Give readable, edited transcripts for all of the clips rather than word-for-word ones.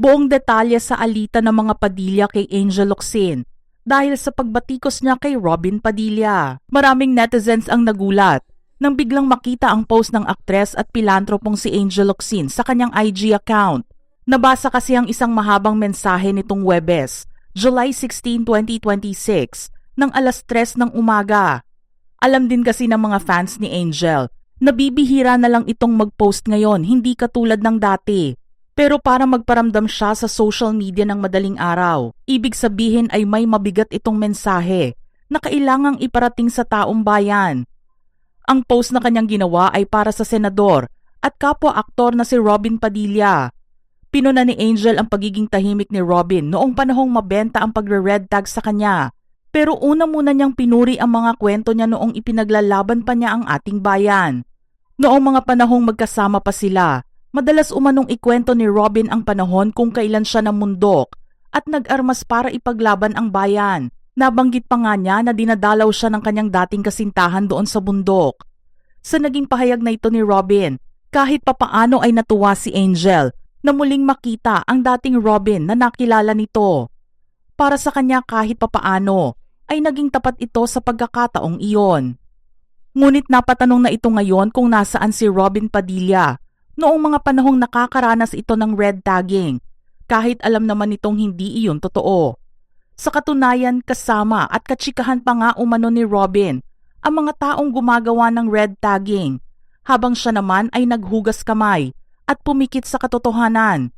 Buong detalye sa alitan ng mga Padilla kay Angel Locsin dahil sa pagbatikos niya kay Robin Padilla. Maraming netizens ang nagulat nang biglang makita ang post ng aktres at pilantropong si Angel Locsin sa kanyang IG account. Nabasa kasi ang isang mahabang mensahe nitong Huwebes, July 16, 2026, ng alas 3 ng umaga. Alam din kasi ng mga fans ni Angel na bibihira na lang itong mag-post ngayon, hindi katulad ng dati. Pero para magparamdam siya sa social media ng madaling araw, ibig sabihin ay may mabigat itong mensahe na kailangang iparating sa taong bayan. Ang post na kanyang ginawa ay para sa senador at kapwa-aktor na si Robin Padilla. Pinuna ni Angel ang pagiging tahimik ni Robin noong panahong mabenta ang pagre-red tag sa kanya. Pero una muna niyang pinuri ang mga kwento niya noong ipinaglalaban pa niya ang ating bayan. Noong mga panahong magkasama pa sila, madalas umanong ikwento ni Robin ang panahon kung kailan siya namundok at nag-armas para ipaglaban ang bayan. Nabanggit pa nga niya na dinadalaw siya ng kanyang dating kasintahan doon sa bundok. Sa naging pahayag na ito ni Robin, kahit papaano ay natuwa si Angel na muling makita ang dating Robin na nakilala nito. Para sa kanya kahit papaano ay naging tapat ito sa pagkakataong iyon. Ngunit napatanong na ito ngayon kung nasaan si Robin Padilla noong mga panahong nakakaranas ito ng red tagging, kahit alam naman nitong hindi iyon totoo. Sa katunayan, kasama at katsikahan pa nga umano ni Robin ang mga taong gumagawa ng red tagging, habang siya naman ay naghugas kamay at pumikit sa katotohanan.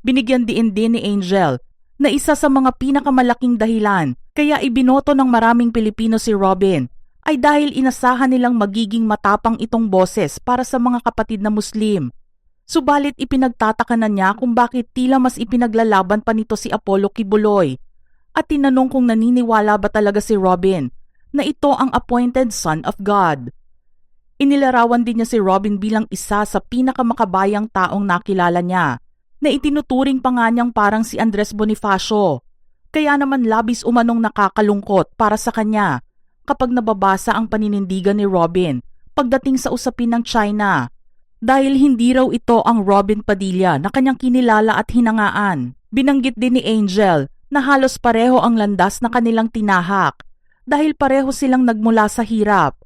Binigyan din ni Angel na isa sa mga pinakamalaking dahilan kaya ibinoto ng maraming Pilipino si Robin ay dahil inasahan nilang magiging matapang itong boses para sa mga kapatid na Muslim. Subalit ipinagtataka na niya kung bakit tila mas ipinaglalaban pa nito si Apollo Kibuloy at tinanong kung naniniwala ba talaga si Robin na ito ang appointed son of God. Inilarawan din niya si Robin bilang isa sa pinakamakabayang taong nakilala niya na itinuturing pa nga niyang parang si Andres Bonifacio. Kaya naman labis umanong nakakalungkot para sa kanya kapag nababasa ang paninindigan ni Robin pagdating sa usapin ng China. Dahil hindi raw ito ang Robin Padilla na kanyang kinilala at hinangaan. Binanggit din ni Angel na halos pareho ang landas na kanilang tinahak dahil pareho silang nagmula sa hirap,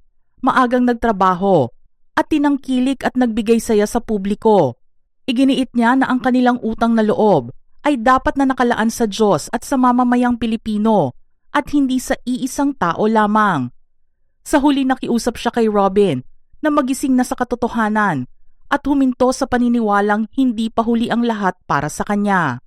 maagang nagtrabaho at tinangkilik at nagbigay saya sa publiko. Iginiit niya na ang kanilang utang na loob ay dapat na nakalaan sa Diyos at sa mamamayang Pilipino at hindi sa iisang tao lamang. Sa huli nakiusap siya kay Robin na magising na sa katotohanan at huminto sa paniniwalang hindi pa huli ang lahat para sa kanya.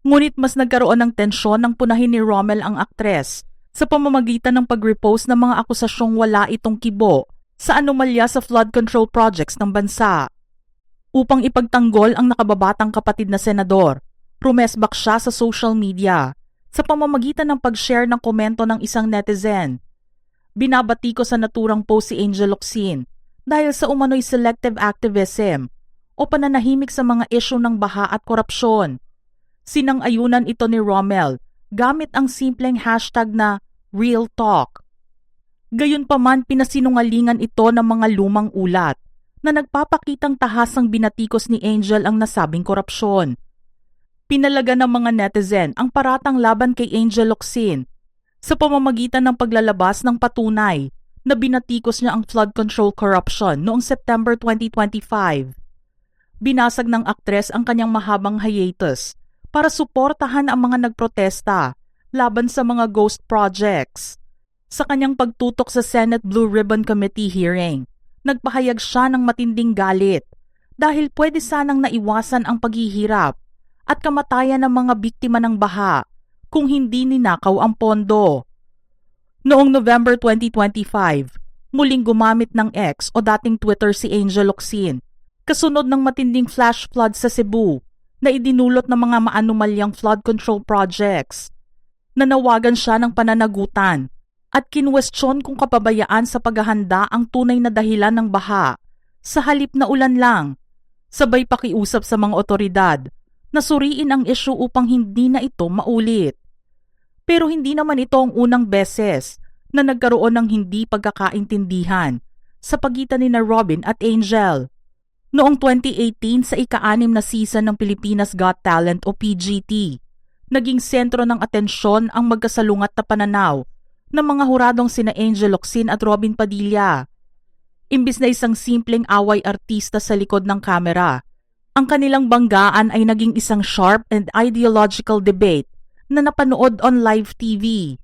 Ngunit mas nagkaroon ng tensyon nang punahin ni Rommel ang aktres sa pamamagitan ng pag-repost ng mga akusasyong wala itong kibo sa anomalya sa flood control projects ng bansa. Upang ipagtanggol ang nakababatang kapatid na senador, rumesbak siya sa social media sa pamamagitan ng pag-share ng komento ng isang netizen. Binabati ko sa naturang post si Angel Locsin dahil sa umano'y selective activism o pananahimik sa mga isyu ng baha at korupsyon. Sinang-ayunan ito ni Rommel gamit ang simpleng hashtag na Real Talk. Gayunpaman pinasinungalingan ito ng mga lumang ulat na nagpapakitang tahasang binatikos ni Angel ang nasabing korupsyon. Pinalaga ng mga netizen ang paratang laban kay Angel Locsin sa pamamagitan ng paglalabas ng patunay na binatikos niya ang flood control corruption noong September 2025. Binasag ng aktres ang kanyang mahabang hiatus para suportahan ang mga nagprotesta laban sa mga ghost projects. Sa kanyang pagtutok sa Senate Blue Ribbon Committee hearing, nagpahayag siya ng matinding galit dahil pwede sanang naiwasan ang paghihirap at kamatayan ng mga biktima ng baha kung hindi ninakaw ang pondo. Noong November 2025, muling gumamit ng X o dating Twitter si Angel Locsin kasunod ng matinding flash flood sa Cebu na idinulot ng mga maanumalyang flood control projects. Nanawagan siya ng pananagutan at kinwestiyon kung kapabayaan sa paghahanda ang tunay na dahilan ng baha sa halip na ulan lang. Sabay pakiusap sa mga otoridad na suriin ang isyu upang hindi na ito maulit. Pero hindi naman ito ang unang beses na nagkaroon ng hindi pagkakaintindihan sa pagitan ni Robin at Angel. Noong 2018 sa ika-6 na season ng Pilipinas Got Talent o PGT, naging sentro ng atensyon ang magkasalungat na pananaw ng mga huradong sina Angel Locsin at Robin Padilla. Imbis na isang simpleng away artista sa likod ng kamera, ang kanilang banggaan ay naging isang sharp and ideological debate na napanood on live TV.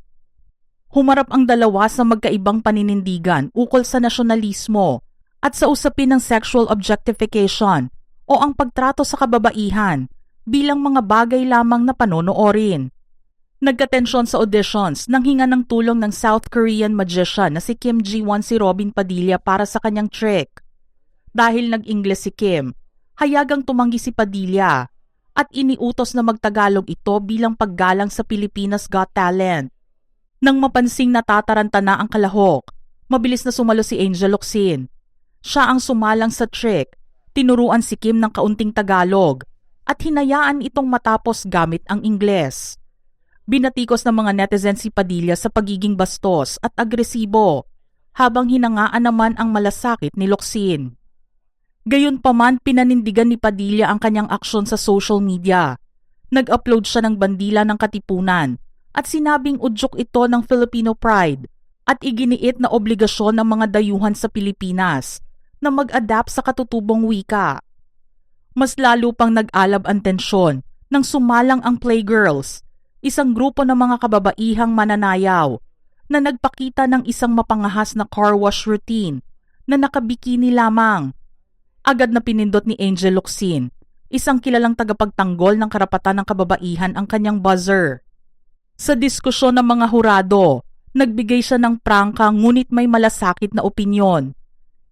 Humarap ang dalawa sa magkaibang paninindigan ukol sa nasyonalismo at sa usapin ng sexual objectification o ang pagtrato sa kababaihan bilang mga bagay lamang na panonoorin. Nagkatensyon sa auditions nang hinga ng tulong ng South Korean magician na si Kim Ji-won si Robin Padilla para sa kanyang trick. Dahil nag-Ingles si Kim, hayagang tumanggi si Padilla at iniutos na magtagalog ito bilang paggalang sa Pilipinas Got Talent. Nang mapansing natataranta na ang kalahok, mabilis na sumalo si Angel Locsin. Siya ang sumalang sa trick, tinuruan si Kim ng kaunting Tagalog at hinayaan itong matapos gamit ang Ingles. Binatikos ng mga netizens si Padilla sa pagiging bastos at agresibo, habang hinangaan naman ang malasakit ni Locsin. Gayunpaman, pinanindigan ni Padilla ang kanyang aksyon sa social media. Nag-upload siya ng bandila ng katipunan at sinabing udyok ito ng Filipino pride at iginiit na obligasyon ng mga dayuhan sa Pilipinas na mag-adapt sa katutubong wika. Mas lalo pang nag-alab ang tensyon nang sumalang ang Playgirls, isang grupo ng mga kababaihang mananayaw na nagpakita ng isang mapangahas na car wash routine na nakabikini lamang. Agad na pinindot ni Angel Locsin, isang kilalang tagapagtanggol ng karapatan ng kababaihan, ang kanyang buzzer. Sa diskusyon ng mga hurado, nagbigay siya ng prangka ngunit may malasakit na opinyon.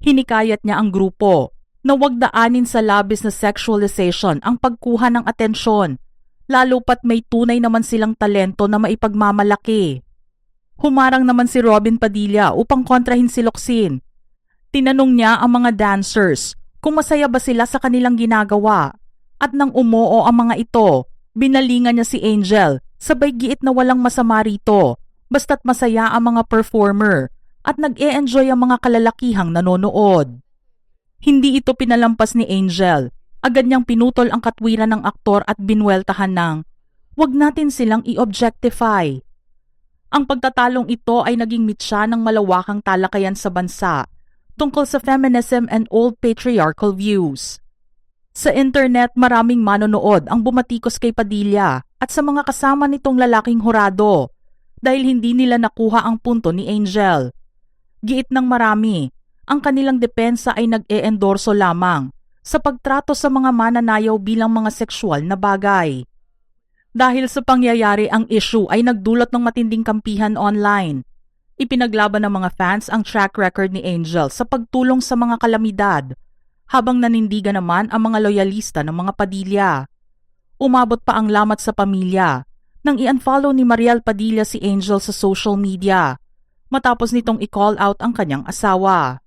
Hinikayat niya ang grupo na huwag daanin sa labis na sexualization ang pagkuha ng atensyon, lalo pat may tunay naman silang talento na maipagmamalaki. Humarang naman si Robin Padilla upang kontrahin si Locsin. Tinanong niya ang mga dancers kung masaya ba sila sa kanilang ginagawa, at nang umoo ang mga ito, binalingan niya si Angel, sabay giit na walang masama rito, basta't masaya ang mga performer at nag-e-enjoy ang mga kalalakihang nanonood. Hindi ito pinalampas ni Angel. Agad niyang pinutol ang katwiran ng aktor at binweltahan ng, "Wag natin silang i-objectify." Ang pagtatalong ito ay naging mitsa ng malawakang talakayan sa bansa tungkol sa feminism and old patriarchal views. Sa internet, maraming manonood ang bumatikos kay Padilla at sa mga kasama nitong lalaking hurado dahil hindi nila nakuha ang punto ni Angel. Giit ng marami, ang kanilang depensa ay nag-e-endorso lamang sa pagtrato sa mga mananayaw bilang mga sexual na bagay. Dahil sa pangyayari, ang issue ay nagdulot ng matinding kampihan online. Ipinaglaban ng mga fans ang track record ni Angel sa pagtulong sa mga kalamidad, habang nanindigan naman ang mga loyalista ng mga Padilla. Umabot pa ang lamat sa pamilya nang i-unfollow ni Mariel Padilla si Angel sa social media matapos nitong i-call out ang kanyang asawa.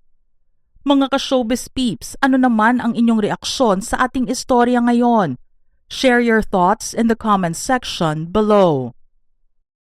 Mga ka-showbiz peeps, ano naman ang inyong reaksyon sa ating istorya ngayon? Share your thoughts in the comment section below.